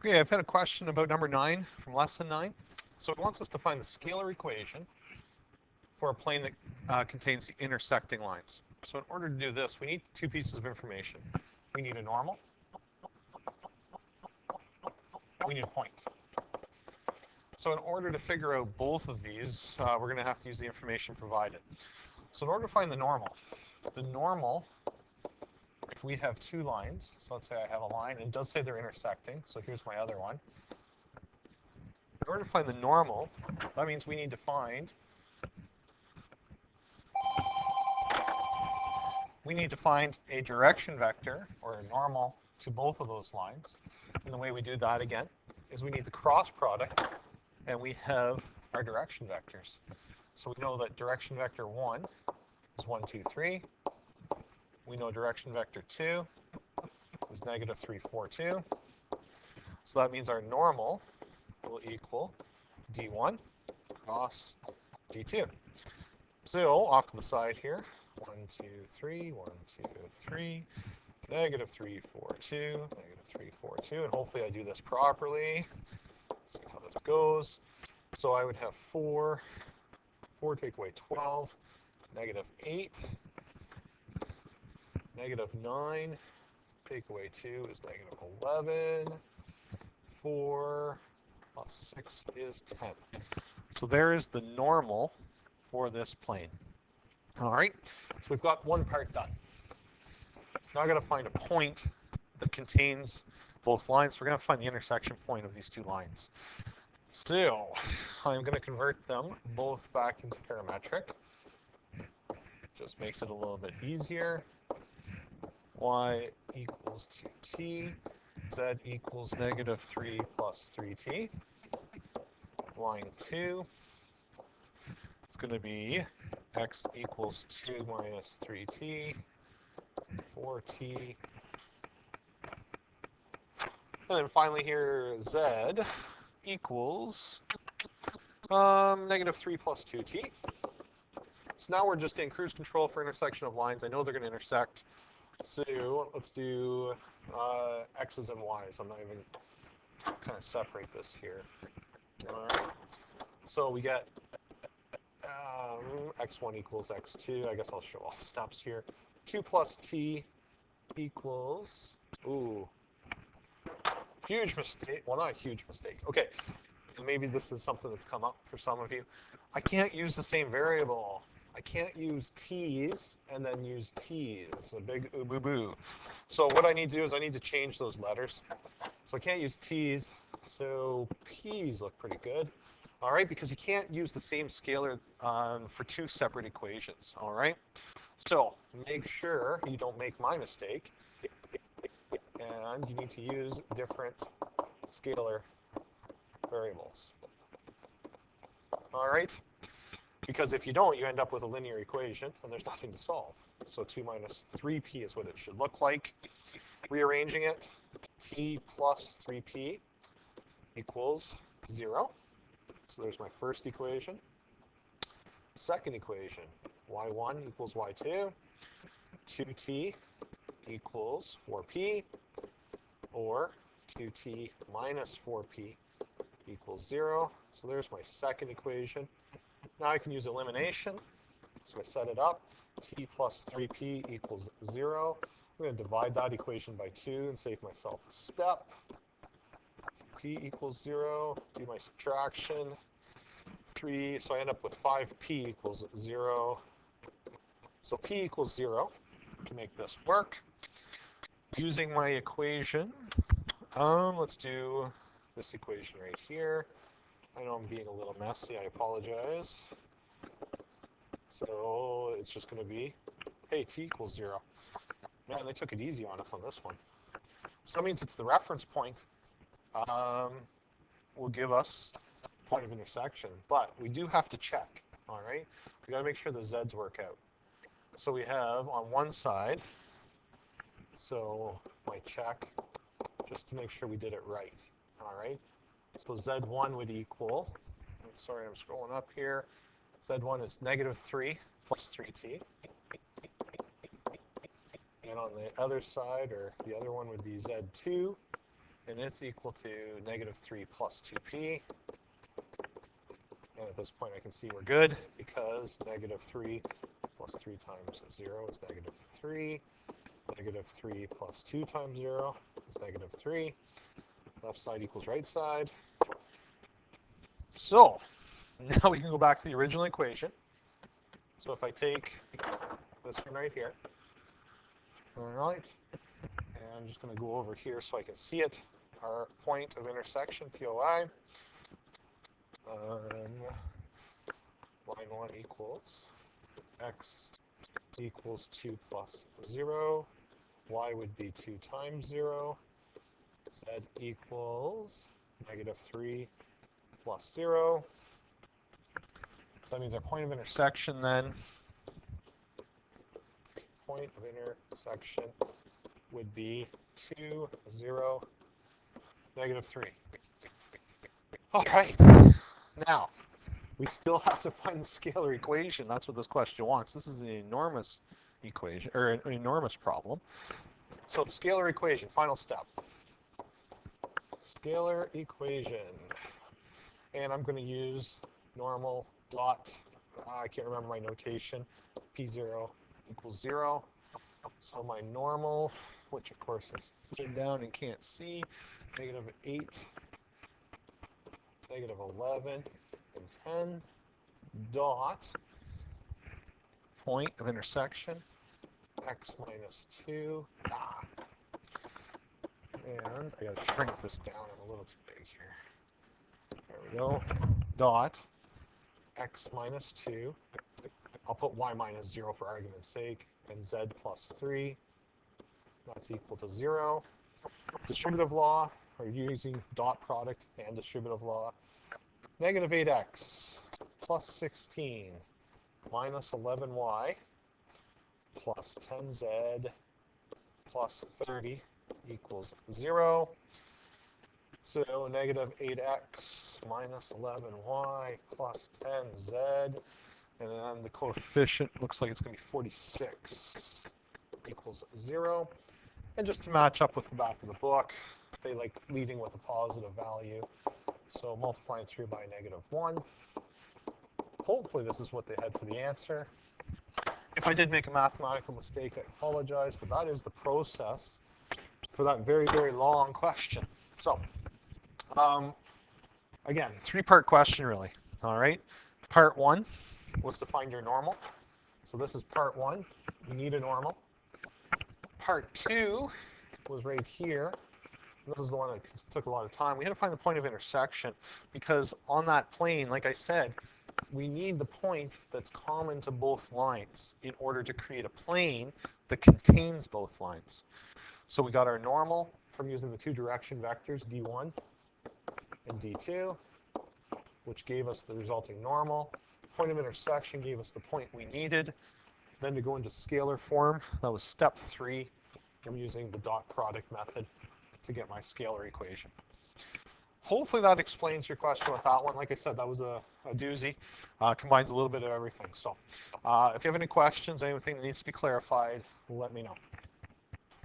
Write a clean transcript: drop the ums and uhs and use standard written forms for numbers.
Okay, I've had a question about number 9 from lesson 9. So it wants us to find the scalar equation for a plane that contains the intersecting lines. So in order to do this, we need two pieces of information. We need a normal, we need a point. So in order to figure out both of these, we're going to have to use the information provided. So in order to find the normal, if we have two lines, so let's say I have a line, and it does say they're intersecting, so here's my other one. In order to find the normal, that means we need to find a direction vector, or a normal, to both of those lines. And the way we do that, again, is we need the cross product, and we have our direction vectors. So we know that direction vector 1 is 1, 2, 3. We know direction vector 2 is negative 3, 4, 2. So that means our normal will equal d1 cross d2. So off to the side here, 1, 2, 3, 1, 2, 3, negative 3, 4, 2, negative 3, 4, 2, and hopefully I do this properly. Let's see how this goes. So I would have 4 take away 12, negative 8, negative 9, take away 2 is negative 11, 4 plus 6 is 10. So there is the normal for this plane. All right, so we've got one part done. Now I've got to find a point that contains both lines. We're going to find the intersection point of these two lines. So I'm going to convert them both back into parametric. Just makes it a little bit easier. Y equals 2t, z equals negative 3 plus 3t. Line 2, it's going to be x equals 2 minus 3t, 4t. And then finally here, z equals negative 3 plus 2t. So now we're just in cruise control for intersection of lines. I know they're going to intersect. So let's do x's and y's. I'm not even kind of separate this here. All right. So we get x1 equals x2. I guess I'll show all the steps here. 2 plus t equals, ooh, huge mistake. Well, not a huge mistake. Okay, maybe this is something that's come up for some of you. I can't use the same variable. I can't use t's and then use t's, a big boo-boo. So what I need to do is I need to change those letters. So I can't use t's, so p's look pretty good. All right, because you can't use the same scalar for two separate equations, all right? So make sure you don't make my mistake, and you need to use different scalar variables. All right? Because if you don't, you end up with a linear equation, and there's nothing to solve. So 2 minus 3p is what it should look like. Rearranging it, t plus 3p equals 0. So there's my first equation. Second equation, y1 equals y2. 2t equals 4p, or 2t minus 4p equals 0. So there's my second equation. Now I can use elimination. So I set it up. T plus 3p equals 0. I'm going to divide that equation by 2 and save myself a step. P equals 0. Do my subtraction. 3, so I end up with 5p equals 0. So p equals 0 to make this work. Using my equation, let's do this equation right here. I know I'm being a little messy, I apologize. So it's just going to be, hey, t equals 0. Man, they took it easy on us on this one. So that means it's the reference point will give us point of intersection, but we do have to check, all right? We got to make sure the z's work out. So we have on one side, so my check, just to make sure we did it right, all right? So z1 would equal, sorry, I'm scrolling up here, z1 is negative 3 plus 3t. And on the other side, or the other one would be z2 and it's equal to negative 3 plus 2p. And at this point I can see we're good because negative 3 plus 3 times 0 is negative 3. Negative 3 plus 2 times 0 is negative 3. Left side equals right side. So now we can go back to the original equation. So if I take this one right here, all right, and I'm just going to go over here so I can see it. Our point of intersection, POI, line 1 equals x equals 2 plus 0. Y would be 2 times 0. Z equals negative 3 plus 0. So that means our point of intersection then, point of intersection would be 2, 0, negative 3. All right. Now, we still have to find the scalar equation. That's what this question wants. This is an enormous equation, or an enormous problem. So scalar equation, final step. Scalar equation. And I'm going to use normal dot, I can't remember my notation, P0 equals 0. So my normal, which of course is sitting down and can't see, negative 8, negative 11, and 10, dot, point of intersection, x minus 2, and I gotta shrink this down, I'm a little too big here. There we go, dot, x minus 2, I'll put y minus 0 for argument's sake, and z plus 3, that's equal to 0. Distributive law, we're using dot product and distributive law. Negative 8x plus 16 minus 11y plus 10z plus 30 equals 0. So negative 8x minus 11y plus 10z, and then the coefficient looks like it's going to be 46 equals 0. And just to match up with the back of the book, they like leading with a positive value. So multiplying through by negative 1. Hopefully this is what they had for the answer. If I did make a mathematical mistake, I apologize, but that is the process for that very, very long question. So, again, 3-part question really, all right? Part 1 was to find your normal. So this is part 1, you need a normal. Part 2 was right here. This is the one that took a lot of time. We had to find the point of intersection because on that plane, like I said, we need the point that's common to both lines in order to create a plane that contains both lines. So we got our normal from using the 2 direction vectors, d1 and d2, which gave us the resulting normal. Point of intersection gave us the point we needed. Then to go into scalar form, that was step 3. I'm using the dot product method to get my scalar equation. Hopefully that explains your question with that one. Like I said, that was a doozy. Combines a little bit of everything. So if you have any questions, anything that needs to be clarified, let me know.